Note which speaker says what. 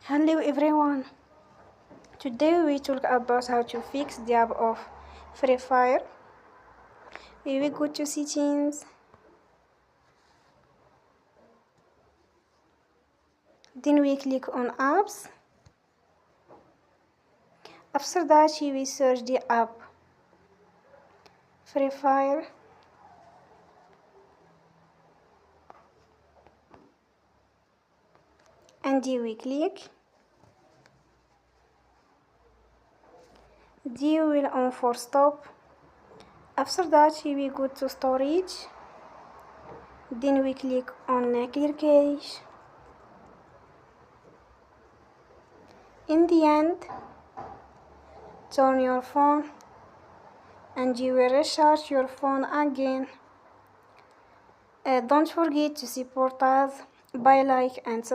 Speaker 1: Hello everyone. Today we talk about how to fix the app of Free Fire. We will go to settings. Then we click on apps. After that we will search the app Free Fire. And we click. Then we will on for stop. After that we will go to storage. Then we click on clear cache. In the end, turn your phone and you will recharge your phone again. Don't forget to support us by like and subscribe.